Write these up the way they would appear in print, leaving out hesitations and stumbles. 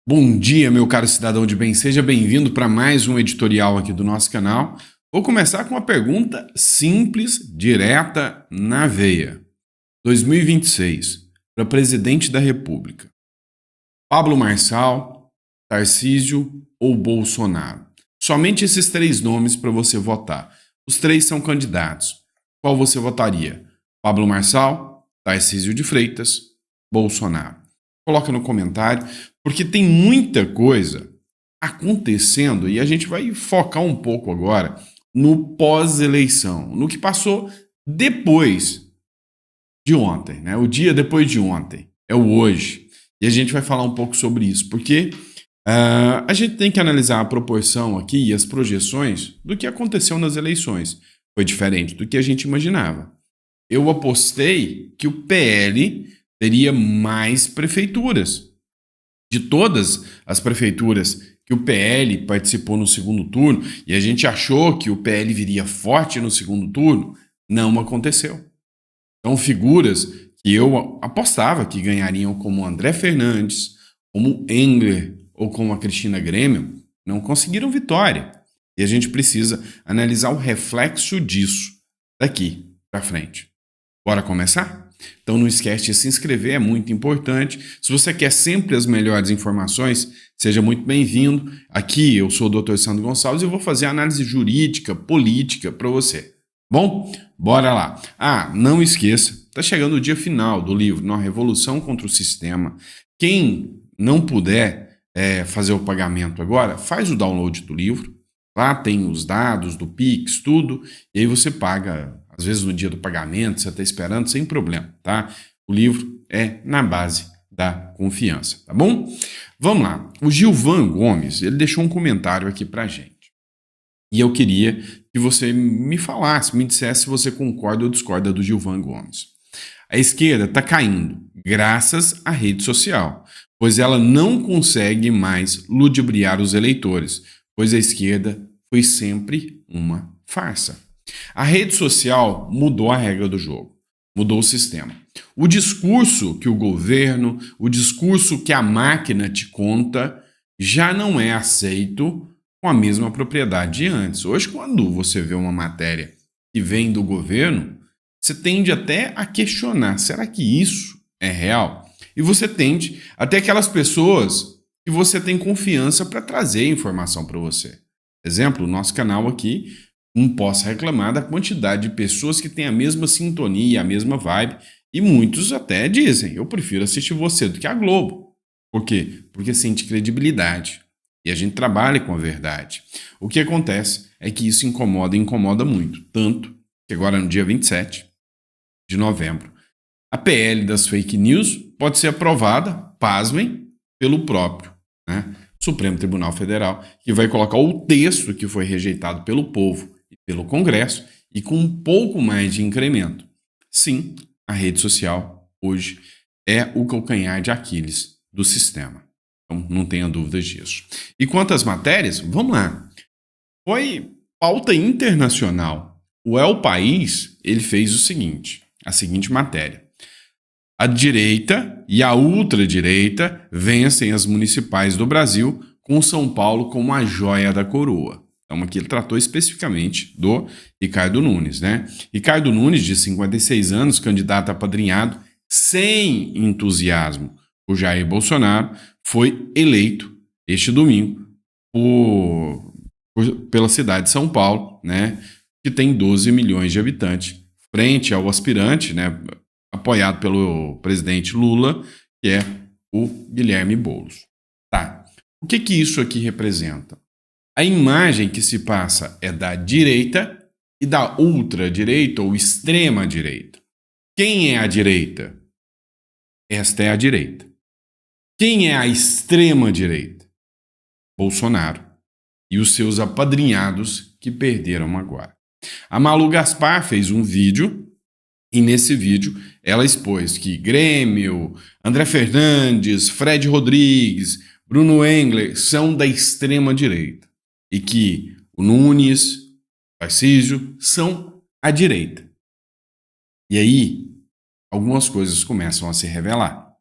Bom dia, meu caro cidadão de bem. Seja bem-vindo para mais um editorial aqui do nosso canal. Vou começar com uma pergunta simples, direta, na veia. 2026, para presidente da República. Pablo Marçal, Tarcísio ou Bolsonaro? Somente esses três nomes para você votar. Os três são candidatos. Qual você votaria? Pablo Marçal, Tarcísio de Freitas, Bolsonaro? Coloca no comentário, porque tem muita coisa acontecendo e a gente vai focar um pouco agora no pós-eleição, no que passou depois de ontem, né? O dia depois de ontem, é o hoje. E a gente vai falar um pouco sobre isso, porque a gente tem que analisar a proporção aqui e as projeções do que aconteceu nas eleições. Foi diferente do que a gente imaginava. Eu apostei que o PL teria mais prefeituras. De todas as prefeituras que o PL participou no segundo turno, e a gente achou que o PL viria forte no segundo turno, não aconteceu. Então, figuras que eu apostava que ganhariam, como André Fernandes, como Engler ou como a Cristina Grêmio, não conseguiram vitória. E a gente precisa analisar o reflexo disso daqui para frente. Bora começar? Então não esquece de se inscrever, é muito importante. Se você quer sempre as melhores informações, seja muito bem-vindo. Aqui eu sou o Dr. Sandro Gonçalves e eu vou fazer análise jurídica, política para você. Bom, bora lá. Não esqueça, está chegando o dia final do livro, Na Revolução contra o Sistema. Quem não puder fazer o pagamento agora, faz o download do livro. Lá tem os dados do Pix, tudo, e aí você paga, às vezes no dia do pagamento, você está esperando, sem problema, tá? O livro é na base da confiança, tá bom? Vamos lá. O Gilvan Gomes, ele deixou um comentário aqui pra gente. E eu queria que você me falasse, me dissesse se você concorda ou discorda do Gilvan Gomes. A esquerda está caindo graças à rede social, pois ela não consegue mais ludibriar os eleitores, pois a esquerda foi sempre uma farsa. A rede social mudou a regra do jogo, mudou o sistema. O discurso que o governo, o discurso que a máquina te conta, já não é aceito com a mesma propriedade de antes. Hoje, quando você vê uma matéria que vem do governo, você tende até a questionar, será que isso é real? E você tende até aquelas pessoas que você tem confiança para trazer informação para você. Exemplo, o nosso canal aqui, não posso reclamar da quantidade de pessoas que têm a mesma sintonia, a mesma vibe, e muitos até dizem, eu prefiro assistir você do que a Globo. Por quê? Porque sente credibilidade. E a gente trabalha com a verdade. O que acontece é que isso incomoda e incomoda muito. Tanto que agora no dia 27 de novembro, a PL das fake news pode ser aprovada, pasmem, pelo próprio Supremo Tribunal Federal, que vai colocar o texto que foi rejeitado pelo povo e pelo Congresso e com um pouco mais de incremento. Sim, a rede social hoje é o calcanhar de Aquiles do sistema. Então, não tenha dúvidas disso. E quanto às matérias, vamos lá. Foi pauta internacional. O El País, ele fez a seguinte matéria. A direita e a ultradireita vencem as municipais do Brasil, com São Paulo como a joia da coroa. Então aqui ele tratou especificamente do Ricardo Nunes, né? Ricardo Nunes, de 56 anos, candidato a apadrinhado, sem entusiasmo por Jair Bolsonaro, foi eleito este domingo pela cidade de São Paulo, né? Que tem 12 milhões de habitantes, frente ao aspirante, né? Apoiado pelo presidente Lula, que é o Guilherme Boulos. Tá. O que isso aqui representa? A imagem que se passa é da direita e da ultradireita ou extrema direita. Quem é a direita? Esta é a direita. Quem é a extrema direita? Bolsonaro e os seus apadrinhados que perderam agora. A Malu Gaspar fez um vídeo e nesse vídeo ela expôs que Grêmio, André Fernandes, Fred Rodrigues, Bruno Engler são da extrema direita e que o Nunes, o Tarcísio são a direita. E aí algumas coisas começam a se revelar.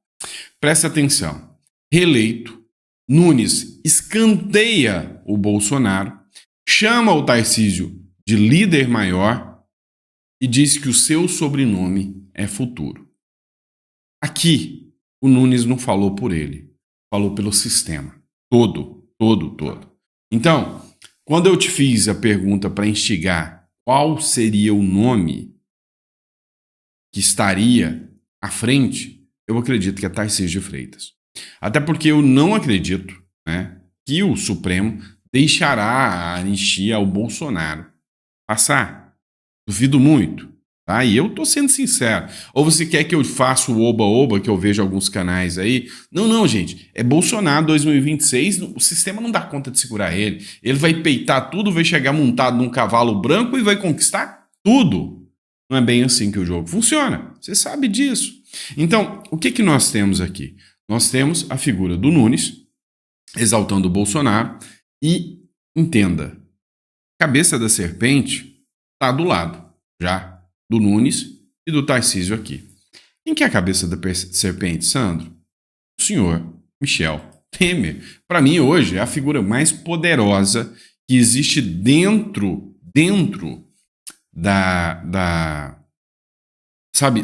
Presta atenção. Reeleito, Nunes escanteia o Bolsonaro, chama o Tarcísio de líder maior e diz que o seu sobrenome é Futuro. Aqui, o Nunes não falou por ele, falou pelo sistema. Todo. Então, quando eu te fiz a pergunta para instigar qual seria o nome que estaria à frente, eu acredito que é Tarcísio de Freitas. Até porque eu não acredito, né, que o Supremo deixará a anistia ao Bolsonaro passar. Duvido muito. Tá? E eu tô sendo sincero. Ou você quer que eu faça o oba-oba, que eu vejo alguns canais aí? Não, gente. É Bolsonaro 2026, o sistema não dá conta de segurar ele. Ele vai peitar tudo, vai chegar montado num cavalo branco e vai conquistar tudo. Não é bem assim que o jogo funciona. Você sabe disso. Então, o que nós temos aqui? Nós temos a figura do Nunes exaltando o Bolsonaro e, entenda, a cabeça da serpente está do lado, já, do Nunes e do Tarcísio aqui. Quem que é a cabeça da serpente, Sandro? O senhor Michel Temer. Para mim, hoje, é a figura mais poderosa que existe dentro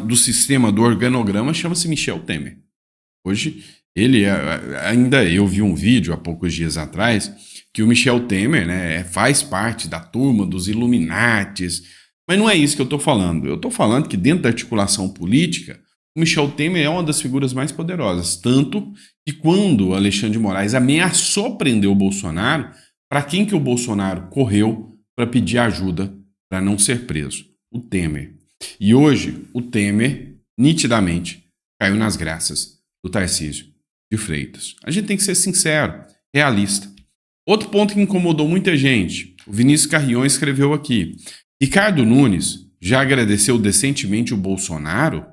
do sistema, do organograma, chama-se Michel Temer. Hoje, eu vi um vídeo há poucos dias atrás que o Michel Temer, né, faz parte da turma dos Illuminates, mas não é isso que eu estou falando. Eu estou falando que dentro da articulação política, o Michel Temer é uma das figuras mais poderosas, tanto que quando Alexandre de Moraes ameaçou prender o Bolsonaro, para quem que o Bolsonaro correu para pedir ajuda para não ser preso? O Temer. E hoje, o Temer, nitidamente, caiu nas graças do Tarcísio de Freitas. A gente tem que ser sincero, realista. Outro ponto que incomodou muita gente, o Vinícius Carrion escreveu aqui: Ricardo Nunes já agradeceu decentemente o Bolsonaro?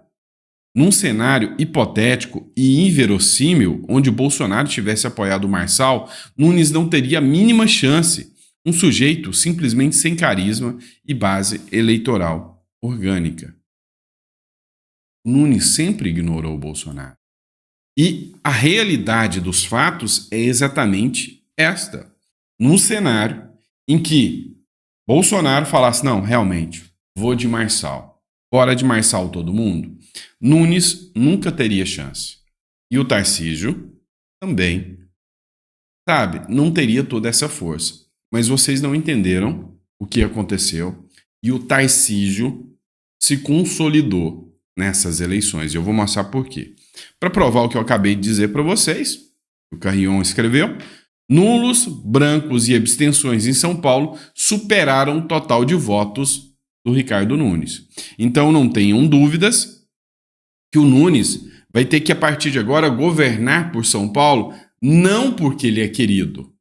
Num cenário hipotético e inverossímil, onde o Bolsonaro tivesse apoiado o Marçal, Nunes não teria a mínima chance. Um sujeito simplesmente sem carisma e base eleitoral orgânica. Nunes sempre ignorou o Bolsonaro. E a realidade dos fatos é exatamente esta. Num cenário em que Bolsonaro falasse, não, realmente, vou de Marçal, fora de Marçal todo mundo, Nunes nunca teria chance. E o Tarcísio também, sabe, não teria toda essa força. Mas vocês não entenderam o que aconteceu e o Tarcísio se consolidou nessas eleições. Eu vou mostrar por quê. Para provar o que eu acabei de dizer para vocês, o Carrion escreveu, nulos, brancos e abstenções em São Paulo superaram o total de votos do Ricardo Nunes. Então não tenham dúvidas que o Nunes vai ter que, a partir de agora, governar por São Paulo, não porque ele é querido,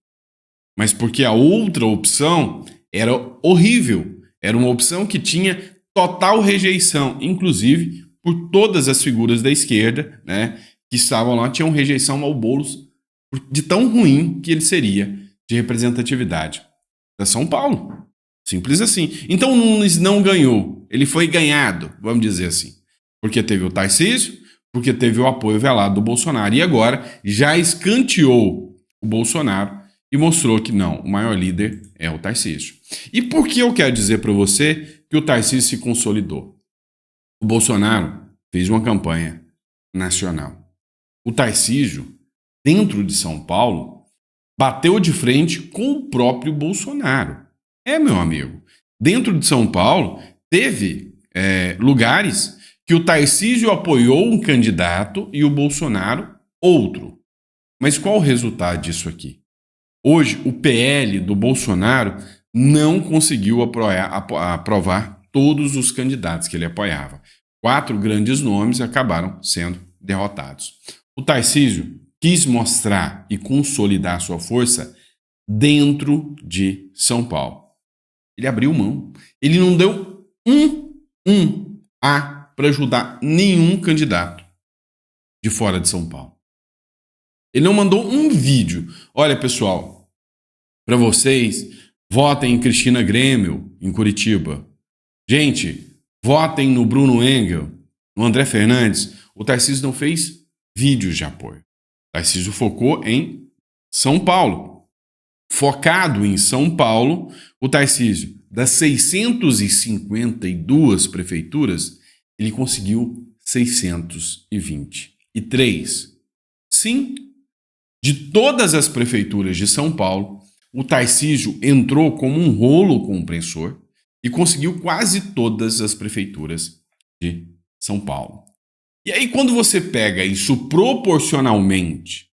mas porque a outra opção era horrível. Era uma opção que tinha total rejeição, inclusive por todas as figuras da esquerda, né, que estavam lá, tinham rejeição ao Boulos, de tão ruim que ele seria de representatividade da São Paulo. Simples assim. Então o Nunes não ganhou, ele foi ganhado, vamos dizer assim, porque teve o Tarcísio, porque teve o apoio velado do Bolsonaro, e agora já escanteou o Bolsonaro e mostrou que não, o maior líder é o Tarcísio. E por que eu quero dizer para você que o Tarcísio se consolidou? O Bolsonaro fez uma campanha nacional. O Tarcísio, dentro de São Paulo, bateu de frente com o próprio Bolsonaro. Meu amigo, dentro de São Paulo, teve lugares que o Tarcísio apoiou um candidato e o Bolsonaro outro. Mas qual o resultado disso aqui? Hoje, o PL do Bolsonaro não conseguiu aprovar todos os candidatos que ele apoiava. 4 grandes nomes acabaram sendo derrotados. O Tarcísio quis mostrar e consolidar sua força dentro de São Paulo. Ele abriu mão. Ele não deu um A para ajudar nenhum candidato de fora de São Paulo. Ele não mandou um vídeo. Olha, pessoal, para vocês, votem em Cristina Grêmio, em Curitiba. Gente, votem no Bruno Engel, no André Fernandes. O Tarcísio não fez vídeos de apoio. O Tarcísio focou em São Paulo. Focado em São Paulo, o Tarcísio, das 652 prefeituras, ele conseguiu 623. Sim, de todas as prefeituras de São Paulo, o Tarcísio entrou como um rolo compressor e conseguiu quase todas as prefeituras de São Paulo. E aí, quando você pega isso proporcionalmente,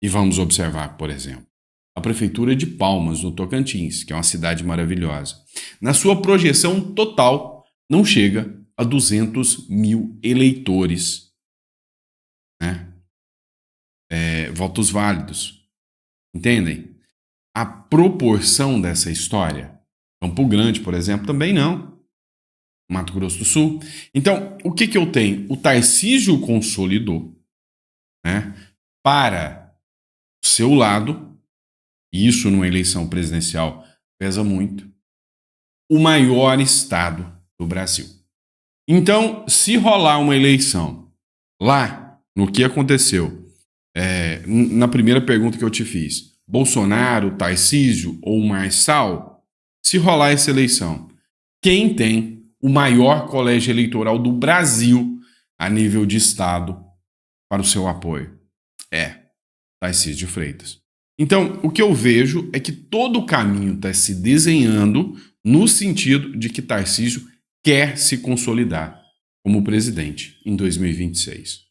e vamos observar, por exemplo, a prefeitura de Palmas, no Tocantins, que é uma cidade maravilhosa, na sua projeção total, não chega a 200 mil eleitores, né? Votos válidos. Entendem? A proporção dessa história. Campo Grande, por exemplo, também não. Mato Grosso do Sul. Então, o que eu tenho? O Tarcísio consolidou, né, para o seu lado, e isso numa eleição presidencial pesa muito, o maior estado do Brasil. Então, se rolar uma eleição lá, no que aconteceu, na primeira pergunta que eu te fiz, Bolsonaro, Tarcísio ou Marçal, se rolar essa eleição, quem tem o maior colégio eleitoral do Brasil a nível de estado para o seu apoio? Tarcísio de Freitas. Então, o que eu vejo é que todo o caminho está se desenhando no sentido de que Tarcísio quer se consolidar como presidente em 2026.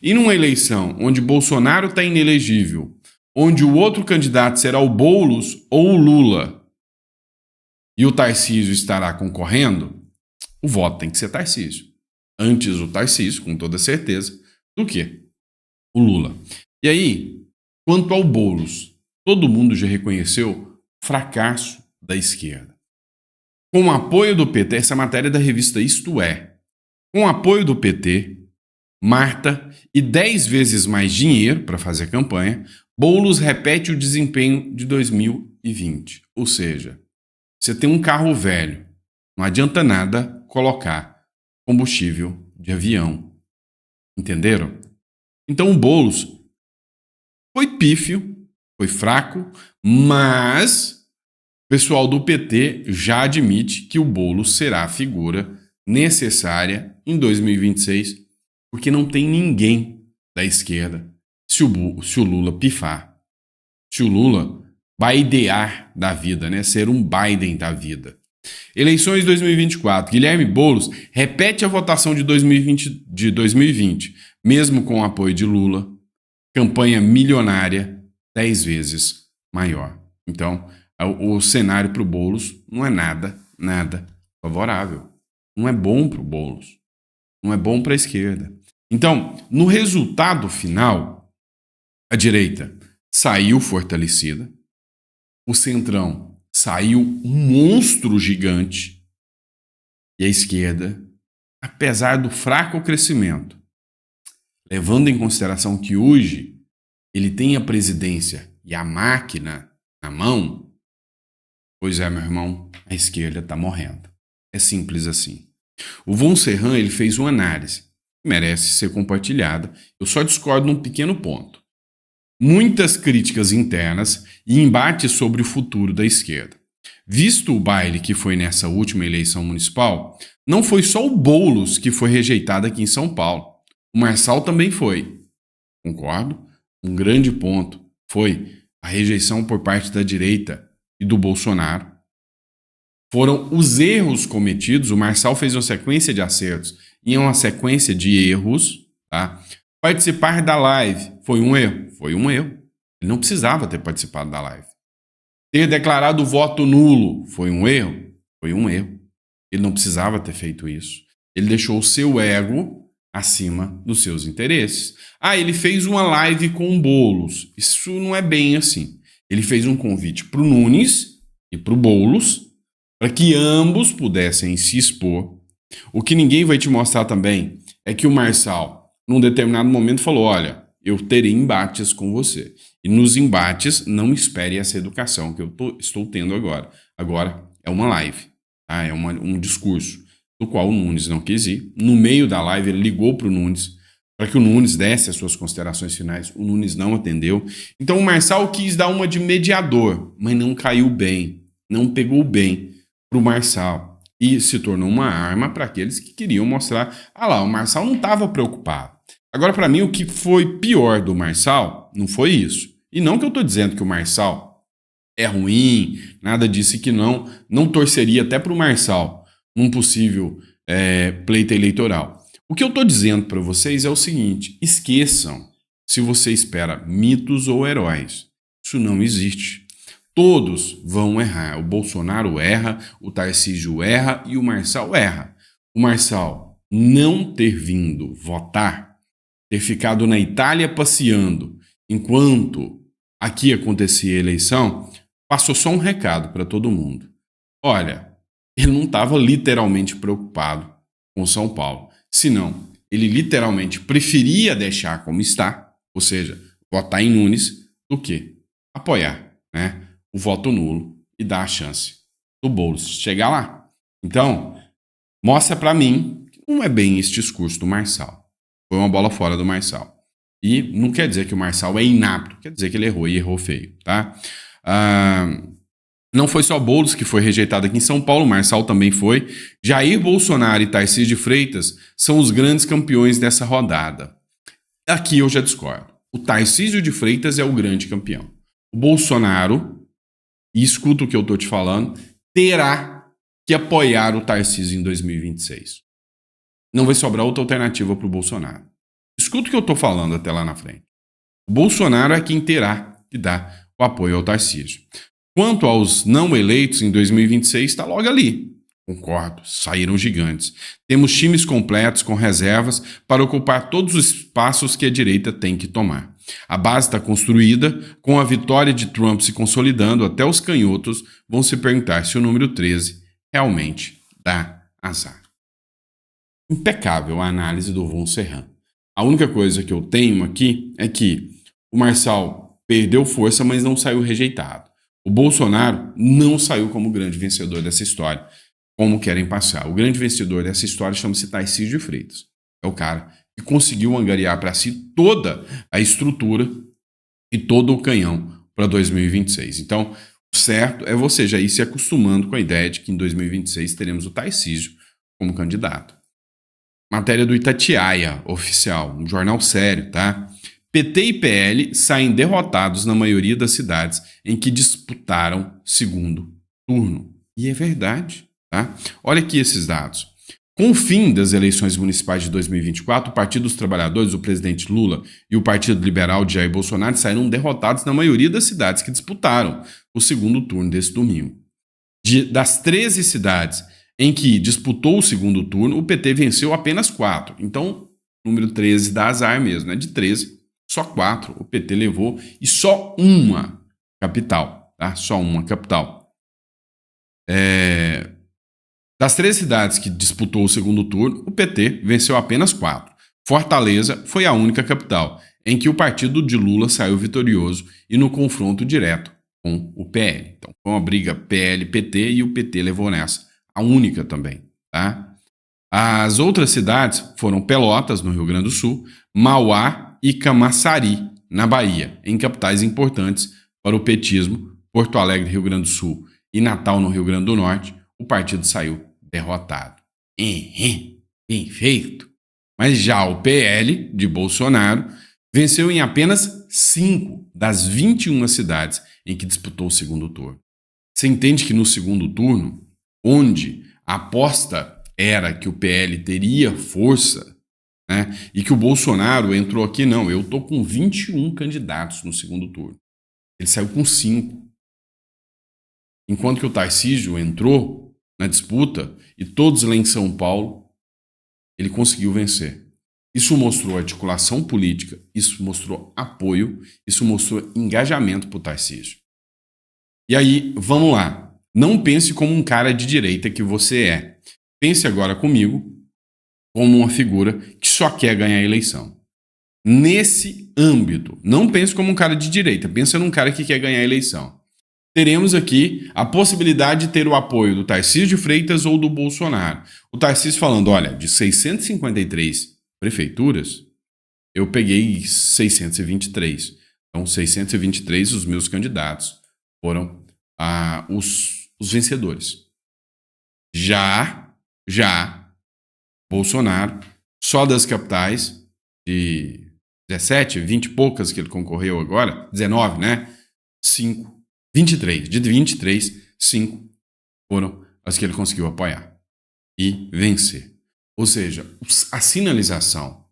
E numa eleição onde Bolsonaro está inelegível, onde o outro candidato será o Boulos ou o Lula, e o Tarcísio estará concorrendo, o voto tem que ser Tarcísio. Antes o Tarcísio, com toda certeza, do que o Lula. E aí, quanto ao Boulos, todo mundo já reconheceu o fracasso da esquerda. Com o apoio do PT, essa matéria da revista Isto É, com o apoio do PT, Marta e 10 vezes mais dinheiro para fazer campanha, Boulos repete o desempenho de 2020. Ou seja, você tem um carro velho, não adianta nada colocar combustível de avião. Entenderam? Então o Boulos foi pífio, foi fraco, mas o pessoal do PT já admite que o Boulos será a figura necessária em 2026, porque não tem ninguém da esquerda se o Lula pifar. Se o Lula baidear da vida, né? Ser um Biden da vida. Eleições 2024. Guilherme Boulos repete a votação de 2020, mesmo com o apoio de Lula. Campanha milionária, 10 vezes maior. Então, o cenário para o Boulos não é nada favorável. Não é bom para o Boulos. Não é bom para a esquerda. Então, no resultado final, a direita saiu fortalecida, o centrão saiu um monstro gigante e a esquerda, apesar do fraco crescimento, levando em consideração que hoje ele tem a presidência e a máquina na mão, pois é, meu irmão, a esquerda está morrendo. É simples assim. O Von Serran, ele fez uma análise que merece ser compartilhada. Eu só discordo num pequeno ponto. Muitas críticas internas e embates sobre o futuro da esquerda. Visto o baile que foi nessa última eleição municipal, não foi só o Boulos que foi rejeitado aqui em São Paulo. O Marçal também foi. Concordo? Um grande ponto foi a rejeição por parte da direita e do Bolsonaro. Foram os erros cometidos. O Marçal fez uma sequência de acertos e uma sequência de erros. Tá? Participar da live foi um erro? Foi um erro. Ele não precisava ter participado da live. Ter declarado o voto nulo foi um erro? Foi um erro. Ele não precisava ter feito isso. Ele deixou o seu ego acima dos seus interesses. Ele fez uma live com o Boulos. Isso não é bem assim. Ele fez um convite para o Nunes e para o Boulos para que ambos pudessem se expor. O que ninguém vai te mostrar também é que o Marçal, num determinado momento, falou: olha, eu terei embates com você. E nos embates, não espere essa educação que eu estou tendo agora. Agora é uma live, tá? É um discurso do qual o Nunes não quis ir. No meio da live, ele ligou para o Nunes, para que o Nunes desse as suas considerações finais. O Nunes não atendeu. Então o Marçal quis dar uma de mediador, mas não caiu bem, não pegou bem para o Marçal. E se tornou uma arma para aqueles que queriam mostrar, lá, o Marçal não estava preocupado. Agora, para mim, o que foi pior do Marçal não foi isso. E não que eu estou dizendo que o Marçal é ruim, nada disso, e que não torceria até para o Marçal num possível pleito eleitoral. O que eu estou dizendo para vocês é o seguinte: esqueçam se você espera mitos ou heróis. Isso não existe. Todos vão errar. O Bolsonaro erra, o Tarcísio erra e o Marçal erra. O Marçal não ter vindo votar, ter ficado na Itália passeando enquanto aqui acontecia a eleição, passou só um recado para todo mundo. Olha, ele não estava literalmente preocupado com São Paulo. Senão, ele literalmente preferia deixar como está, ou seja, votar em Nunes, do que apoiar, né, o voto nulo e dar a chance do Boulos chegar lá. Então, mostra para mim que não é bem esse discurso do Marçal. Foi uma bola fora do Marçal. E não quer dizer que o Marçal é inapto, quer dizer que ele errou e errou feio, tá? Não foi só Boulos que foi rejeitado aqui em São Paulo, o Marçal também foi. Jair Bolsonaro e Tarcísio de Freitas são os grandes campeões dessa rodada. Aqui eu já discordo. O Tarcísio de Freitas é o grande campeão. O Bolsonaro, e escuta o que eu estou te falando, terá que apoiar o Tarcísio em 2026. Não vai sobrar outra alternativa para o Bolsonaro. Escuta o que eu estou falando até lá na frente. O Bolsonaro é quem terá que dar o apoio ao Tarcísio. Quanto aos não eleitos em 2026, está logo ali. Concordo, saíram gigantes. Temos times completos com reservas para ocupar todos os espaços que a direita tem que tomar. A base está construída, com a vitória de Trump se consolidando, até os canhotos vão se perguntar se o número 13 realmente dá azar. Impecável a análise do Von Serran. A única coisa que eu tenho aqui é que o Marçal perdeu força, mas não saiu rejeitado. O Bolsonaro não saiu como grande vencedor dessa história, como querem passar. O grande vencedor dessa história chama-se Tarcísio de Freitas. É o cara que conseguiu angariar para si toda a estrutura e todo o canhão para 2026. Então, o certo é você já ir se acostumando com a ideia de que em 2026 teremos o Tarcísio como candidato. Matéria do Itatiaia, oficial, um jornal sério, tá? PT e PL saem derrotados na maioria das cidades em que disputaram segundo turno. E é verdade, tá? Olha aqui esses dados. Com o fim das eleições municipais de 2024, o Partido dos Trabalhadores, o presidente Lula e o Partido Liberal de Jair Bolsonaro saíram derrotados na maioria das cidades que disputaram o segundo turno desse domingo. Das 13 cidades em que disputou o segundo turno, o PT venceu apenas 4. Então, número 13 dá azar mesmo, né? De 13, só 4 o PT levou e só uma capital, tá? Só uma capital. Das 13 cidades que disputou o segundo turno, o PT venceu apenas 4. Fortaleza foi a única capital em que o partido de Lula saiu vitorioso e no confronto direto com o PL. Então, foi uma briga PL-PT e o PT levou nessa. A única também, tá? As outras cidades foram Pelotas, no Rio Grande do Sul, Mauá e Camaçari, na Bahia, em capitais importantes para o petismo, Porto Alegre, Rio Grande do Sul e Natal, no Rio Grande do Norte, o partido saiu derrotado. Bem feito. Mas já o PL, de Bolsonaro, venceu em apenas 5 das 21 cidades em que disputou o segundo turno. Você entende que no segundo turno, onde a aposta era que o PL teria força, né, e que o Bolsonaro entrou aqui, não, eu tô com 21 candidatos no segundo turno. Ele saiu com 5. Enquanto que o Tarcísio entrou na disputa e todos lá em São Paulo, ele conseguiu vencer. Isso mostrou articulação política, isso mostrou apoio, isso mostrou engajamento para o Tarcísio. E aí, vamos lá. Não pense como um cara de direita que você é. Pense agora comigo como uma figura que só quer ganhar a eleição. Nesse âmbito, não pense como um cara de direita, pense num cara que quer ganhar a eleição. Teremos aqui a possibilidade de ter o apoio do Tarcísio de Freitas ou do Bolsonaro. O Tarcísio falando, olha, de 653 prefeituras, eu peguei 623. Então, 623, os meus candidatos foram os vencedores. Já Bolsonaro, só das capitais, de 17, 20 e poucas que ele concorreu agora, 19, né? 5, 23. De 23, 5 foram as que ele conseguiu apoiar e vencer. Ou seja, a sinalização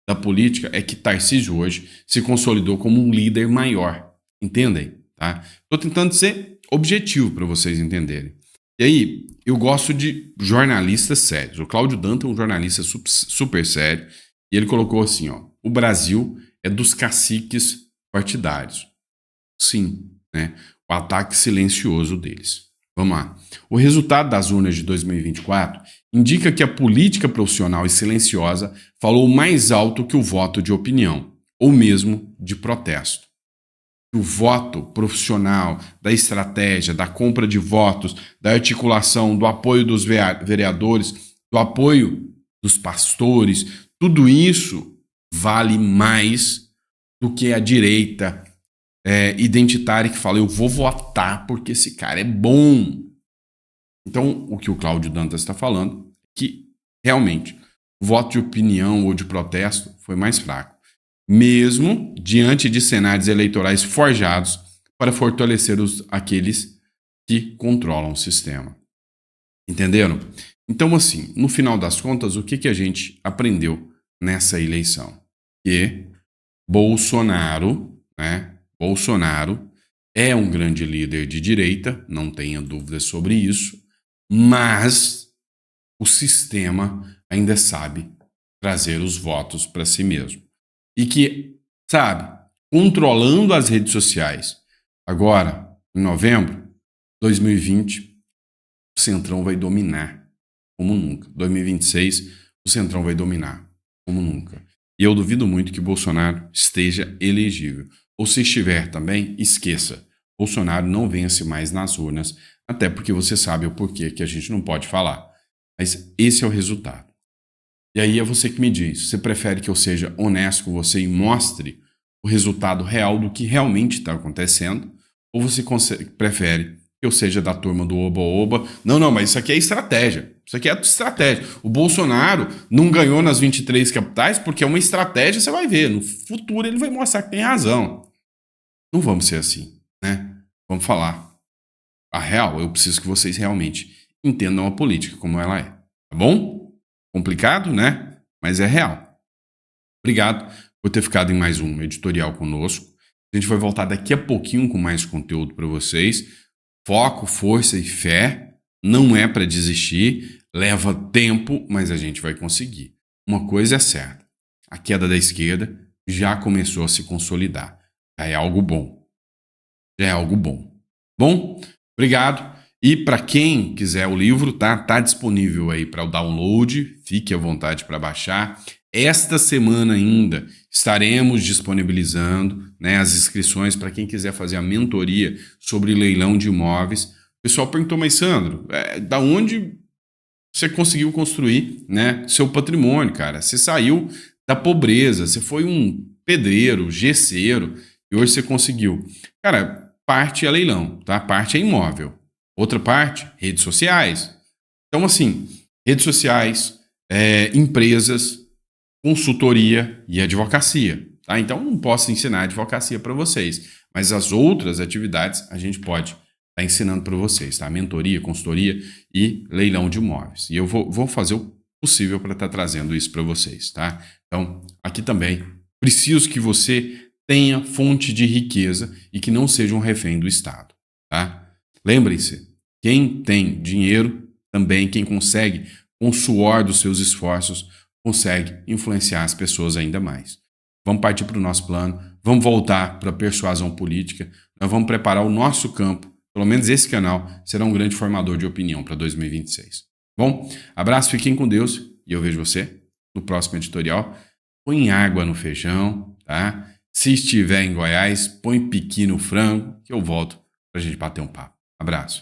da política é que Tarcísio hoje se consolidou como um líder maior. Entendem? Tá? Estou tentando ser objetivo para vocês entenderem. E aí, eu gosto de jornalistas sérios. O Cláudio Dantas é um jornalista super sério. E ele colocou assim, ó, o Brasil é dos caciques partidários. Sim, né? O ataque silencioso deles. Vamos lá. O resultado das urnas de 2024 indica que a política profissional e silenciosa falou mais alto que o voto de opinião, ou mesmo de protesto. O voto profissional, da estratégia, da compra de votos, da articulação, do apoio dos vereadores, do apoio dos pastores, tudo isso vale mais do que a direita identitária que fala, eu vou votar porque esse cara é bom. Então, o que o Cláudio Dantas está falando é que, realmente, o voto de opinião ou de protesto foi mais fraco, mesmo diante de cenários eleitorais forjados para fortalecer aqueles que controlam o sistema. Entenderam? Então, assim, no final das contas, o que a gente aprendeu nessa eleição? Que Bolsonaro, né? Bolsonaro é um grande líder de direita, não tenha dúvidas sobre isso, mas o sistema ainda sabe trazer os votos para si mesmo. E que, sabe, controlando as redes sociais, agora, em novembro de 2020, o Centrão vai dominar como nunca. 2026, o Centrão vai dominar como nunca. E eu duvido muito que Bolsonaro esteja elegível. Ou se estiver também, esqueça. Bolsonaro não vence mais nas urnas, até porque você sabe o porquê que a gente não pode falar. Mas esse é o resultado. E aí é você que me diz, você prefere que eu seja honesto com você e mostre o resultado real do que realmente está acontecendo? Ou você prefere que eu seja da turma do oba-oba? Não, mas isso aqui é estratégia. Isso aqui é estratégia. O Bolsonaro não ganhou nas 23 capitais porque é uma estratégia, você vai ver. No futuro ele vai mostrar que tem razão. Não vamos ser assim, né? Vamos falar a real. Eu preciso que vocês realmente entendam a política como ela é. Tá bom? Complicado, né? Mas é real. Obrigado por ter ficado em mais um editorial conosco. A gente vai voltar daqui a pouquinho com mais conteúdo para vocês. Foco, força e fé. Não é para desistir. Leva tempo, mas a gente vai conseguir. Uma coisa é certa. A queda da esquerda já começou a se consolidar. Já é algo bom. Já é algo bom. Bom, obrigado. E para quem quiser o livro, tá disponível aí para o download. Fique à vontade para baixar. Esta semana ainda estaremos disponibilizando, né, as inscrições para quem quiser fazer a mentoria sobre leilão de imóveis. O pessoal perguntou, mas Sandro, da onde você conseguiu construir, né, seu patrimônio, cara? Você saiu da pobreza, você foi um pedreiro, gesseiro e hoje você conseguiu. Cara, parte é leilão, tá? Parte é imóvel. Outra parte, redes sociais. Então, assim, redes sociais, empresas, consultoria e advocacia. Tá? Então, não posso ensinar advocacia para vocês, mas as outras atividades a gente pode estar ensinando para vocês. Tá? Mentoria, consultoria e leilão de imóveis. E eu vou fazer o possível para estar trazendo isso para vocês. Tá? Então, aqui também, preciso que você tenha fonte de riqueza e que não seja um refém do Estado. Tá? Lembrem-se, quem tem dinheiro, também quem consegue, com o suor dos seus esforços, consegue influenciar as pessoas ainda mais. Vamos partir para o nosso plano, vamos voltar para a persuasão política, nós vamos preparar o nosso campo, pelo menos esse canal será um grande formador de opinião para 2026. Bom, abraço, fiquem com Deus e eu vejo você no próximo editorial. Põe água no feijão, tá? Se estiver em Goiás, põe piqui no frango, que eu volto para a gente bater um papo. Abraço.